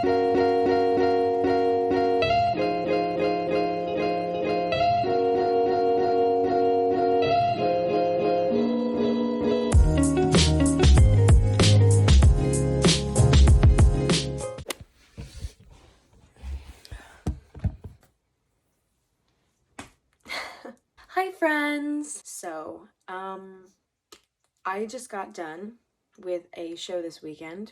Hi friends! So, I just got done with a show this weekend,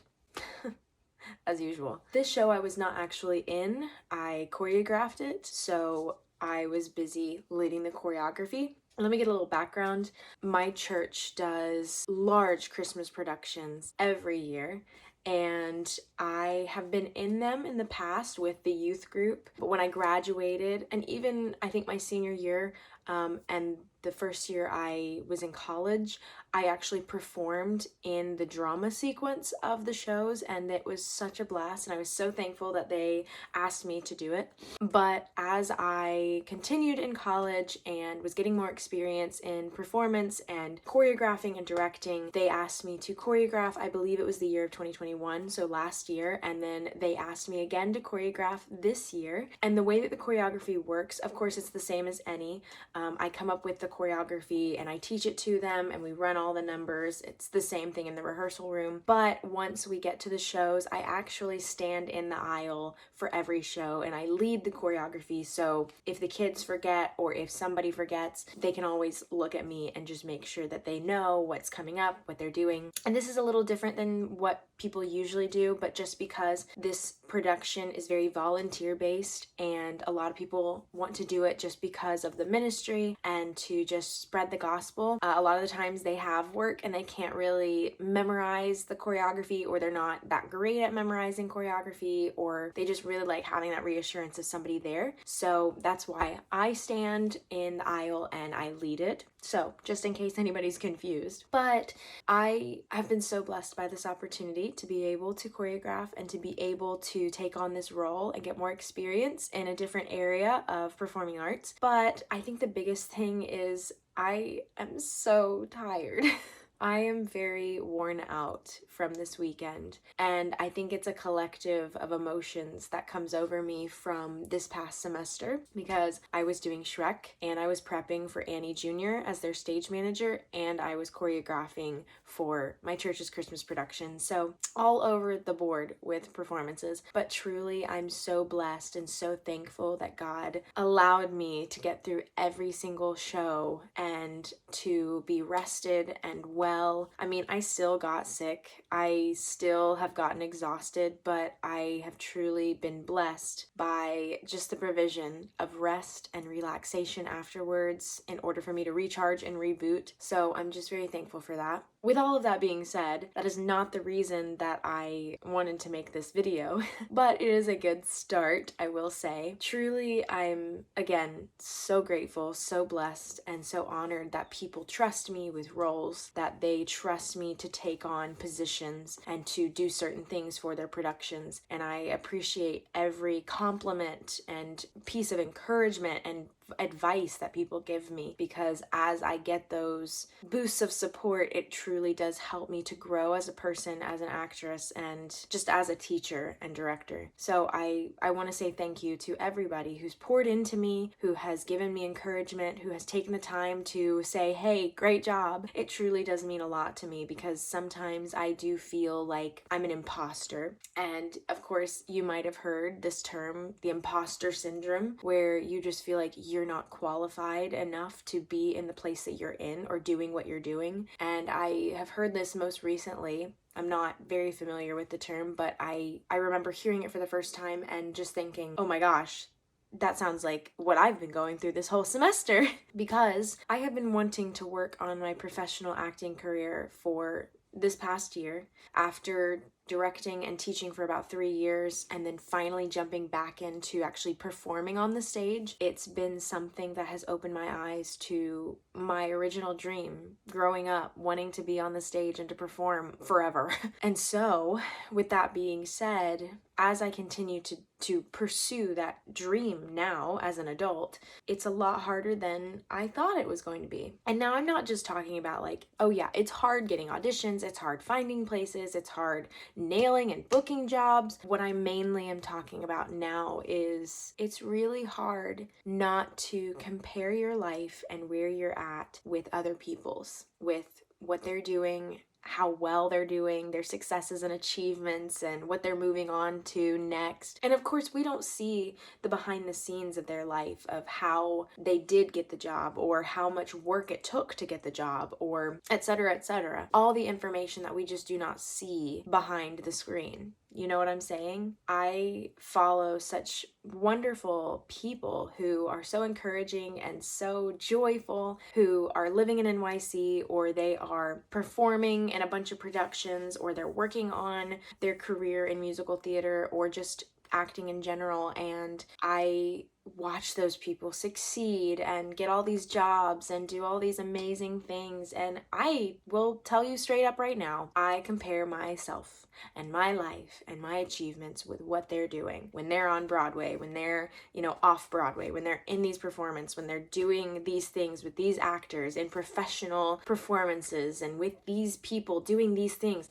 as usual. This show I was not actually in, I choreographed it, so I was busy leading the choreography. Let me get a little background. My church does large Christmas productions every year, and I have been in them in the past with the youth group, but when I graduated, and even I think my senior year, and the first year I was in college, I actually performed in the drama sequence of the shows, and it was such a blast, and I was so thankful that they asked me to do it. But as I continued in college and was getting more experience in performance and choreographing and directing, they asked me to choreograph, I believe it was the year of 2021, so last year, and then they asked me again to choreograph this year. And the way that the choreography works, of course, it's the same as any. I come up with the choreography and I teach it to them and we run all the numbers. It's the same thing in the rehearsal room. But once we get to the shows, I actually stand in the aisle for every show and I lead the choreography. So if the kids forget or if somebody forgets, they can always look at me and just make sure that they know what's coming up, what they're doing. And this is a little different than what people usually do, but just because this production is very volunteer based and a lot of people want to do it just because of the ministry and to just spread the gospel. A lot of the times they have work and they can't really memorize the choreography, or they're not that great at memorizing choreography, or they just really like having that reassurance of somebody there. So that's why I stand in the aisle and I lead it. So just in case anybody's confused. But I have been so blessed by this opportunity to be able to choreograph and to be able to take on this role and get more experience in a different area of performing arts. But I think the biggest thing is I am so tired. I am very worn out from this weekend, and I think it's a collective of emotions that comes over me from this past semester because I was doing Shrek and I was prepping for Annie Jr. as their stage manager, and I was choreographing for my church's Christmas production. So all over the board with performances, but truly I'm so blessed and so thankful that God allowed me to get through every single show and to be rested and well. I mean, I still got sick. I still have gotten exhausted, but I have truly been blessed by just the provision of rest and relaxation afterwards in order for me to recharge and reboot. So I'm just very thankful for that. With all of that being said, that is not the reason that I wanted to make this video, but it is a good start, I will say. Truly, I'm, again, so grateful, so blessed, and so honored that people trust me with roles, that they trust me to take on positions and to do certain things for their productions. And I appreciate every compliment and piece of encouragement and advice that people give me, because as I get those boosts of support, it truly does help me to grow as a person, as an actress, and just as a teacher and director. So I want to say thank you to everybody who's poured into me, who has given me encouragement, who has taken the time to say, hey, great job. It truly does mean a lot to me, because sometimes I do feel like I'm an imposter. And of course, you might have heard this term, the imposter syndrome, where you just feel like you're not qualified enough to be in the place that you're in or doing what you're doing. And I have heard this most recently. I'm not very familiar with the term, but I remember hearing it for the first time and just thinking, oh my gosh, that sounds like what I've been going through this whole semester. Because I have been wanting to work on my professional acting career for this past year, after directing and teaching for about 3 years and then finally jumping back into actually performing on the stage. It's been something that has opened my eyes to my original dream growing up, wanting to be on the stage and to perform forever. And so, with that being said, as I continue to pursue that dream now as an adult, it's a lot harder than I thought it was going to be. And now I'm not just talking about like, oh yeah, it's hard getting auditions, it's hard finding places, it's hard nailing and booking jobs. What I mainly am talking about now is it's really hard not to compare your life and where you're at with other people's, with what they're doing, how well they're doing, their successes and achievements, and what they're moving on to next. And of course, we don't see the behind the scenes of their life, of how they did get the job, or how much work it took to get the job, or etc., etc. All the information that we just do not see behind the screen. You know what I'm saying? I follow such wonderful people who are so encouraging and so joyful, who are living in NYC, or they are performing in a bunch of productions, or they're working on their career in musical theater, or just acting in general. And I watch those people succeed and get all these jobs and do all these amazing things. And I will tell you straight up right now, I compare myself and my life and my achievements with what they're doing when they're on Broadway, when they're, off Broadway, when they're in these performances, when they're doing these things with these actors in professional performances and with these people doing these things.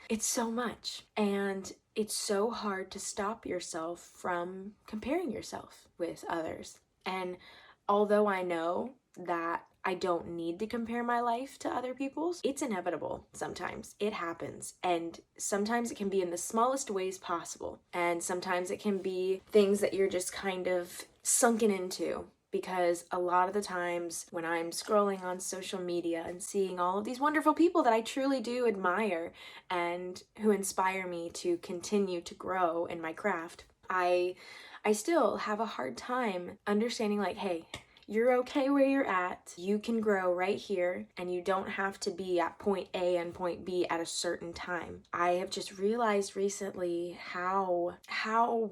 It's so much. And it's so hard to stop yourself from comparing yourself with others. And although I know that I don't need to compare my life to other people's, it's inevitable sometimes. It happens. And sometimes it can be in the smallest ways possible. And sometimes it can be things that you're just kind of sunken into. Because a lot of the times when I'm scrolling on social media and seeing all of these wonderful people that I truly do admire and who inspire me to continue to grow in my craft, I still have a hard time understanding, like, hey, you're okay where you're at. You can grow right here, and you don't have to be at point A and point B at a certain time. I have just realized recently how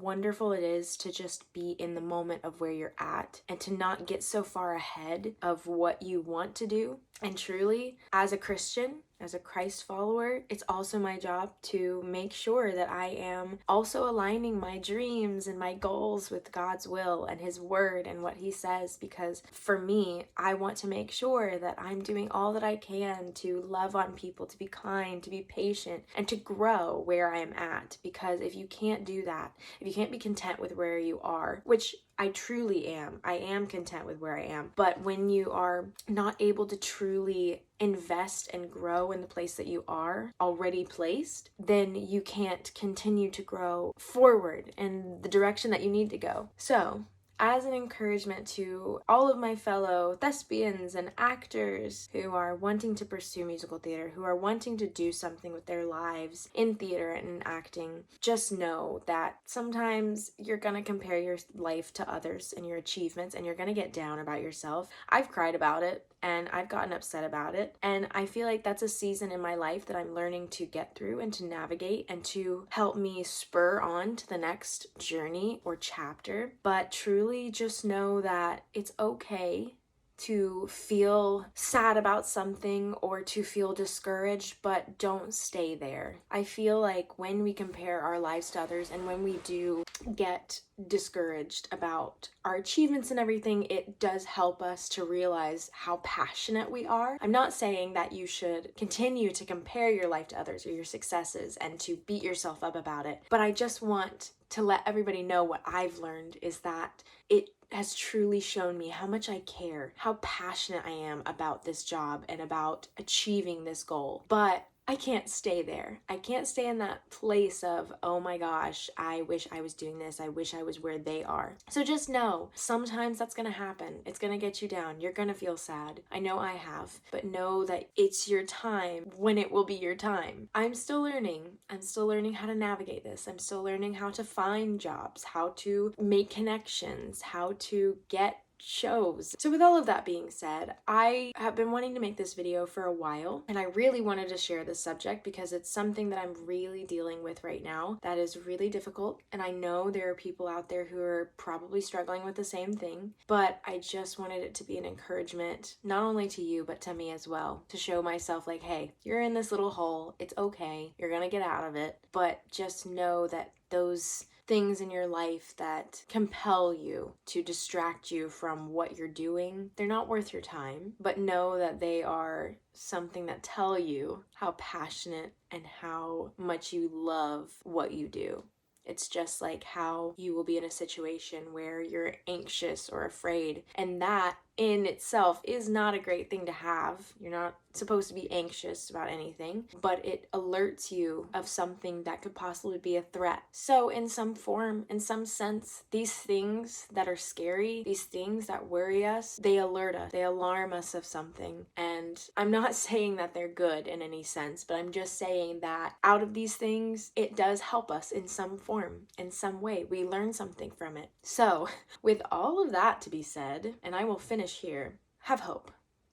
wonderful it is to just be in the moment of where you're at and to not get so far ahead of what you want to do. And truly, as a Christian, as a Christ follower, it's also my job to make sure that I am also aligning my dreams and my goals with God's will and His word and what He says, because for me, I want to make sure that I'm doing all that I can to love on people, to be kind, to be patient, and to grow where I am at. Because if you can't do that, if you can't be content with where you are, which I truly am. I am content with where I am. But when you are not able to truly invest and grow in the place that you are already placed, then you can't continue to grow forward in the direction that you need to go. So, as an encouragement to all of my fellow thespians and actors who are wanting to pursue musical theater, who are wanting to do something with their lives in theater and in acting, just know that sometimes you're gonna compare your life to others and your achievements, and you're gonna get down about yourself. I've cried about it, and I've gotten upset about it, and I feel like that's a season in my life that I'm learning to get through and to navigate and to help me spur on to the next journey or chapter. But truly just know that it's okay to feel sad about something or to feel discouraged, but don't stay there. I feel like when we compare our lives to others and when we do get discouraged about our achievements and everything, it does help us to realize how passionate we are. I'm not saying that you should continue to compare your life to others or your successes and to beat yourself up about it, but I just want to let everybody know what I've learned is that it has truly shown me how much I care, how passionate I am about this job and about achieving this goal. But I can't stay there. I can't stay in that place of, oh my gosh, I wish I was doing this. I wish I was where they are. So just know, sometimes that's going to happen. It's going to get you down. You're going to feel sad. I know I have. But know that it's your time when it will be your time. I'm still learning. I'm still learning how to navigate this. I'm still learning how to find jobs, how to make connections, how to get shows. So with all of that being said, I have been wanting to make this video for a while, and I really wanted to share this subject because it's something that I'm really dealing with right now that is really difficult, and I know there are people out there who are probably struggling with the same thing, but I just wanted it to be an encouragement, not only to you, but to me as well, to show myself like, hey, you're in this little hole, it's okay, you're gonna get out of it, but just know that those things in your life that compel you to distract you from what you're doing, they're not worth your time, but know that they are something that tell you how passionate and how much you love what you do. It's just like how you will be in a situation where you're anxious or afraid, and that in itself is not a great thing to have. You're not supposed to be anxious about anything, but it alerts you of something that could possibly be a threat. So in some form, in some sense, these things that are scary, these things that worry us, they alert us, they alarm us of something. And I'm not saying that they're good in any sense, but I'm just saying that out of these things, it does help us in some form, in some way. We learn something from it. So with all of that to be said, and I will finish here, have hope.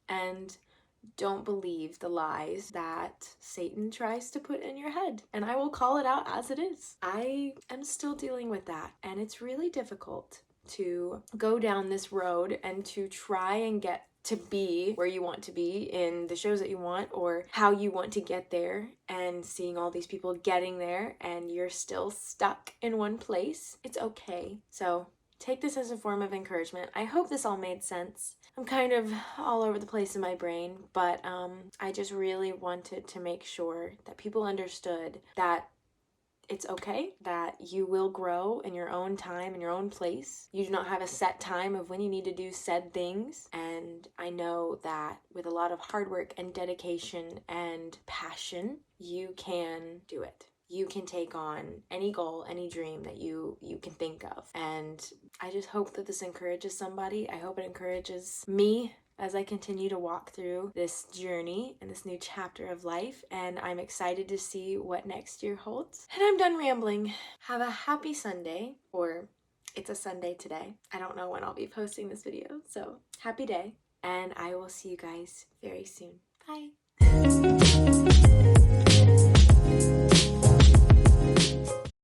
And don't believe the lies that Satan tries to put in your head. And I will call it out as it is. I am still dealing with that. And it's really difficult to go down this road and to try and get to be where you want to be in the shows that you want or how you want to get there, and seeing all these people getting there and you're still stuck in one place. It's okay. So take this as a form of encouragement. I hope this all made sense. I'm kind of all over the place in my brain, but I just really wanted to make sure that people understood that it's okay, that you will grow in your own time, in your own place. You do not have a set time of when you need to do said things. And I know that with a lot of hard work and dedication and passion, you can do it. You can take on any goal, any dream that you can think of. And I just hope that this encourages somebody. I hope it encourages me as I continue to walk through this journey and this new chapter of life. And I'm excited to see what next year holds. And I'm done rambling. Have a happy Sunday, or it's a Sunday today. I don't know when I'll be posting this video, so happy day. And I will see you guys very soon. Bye.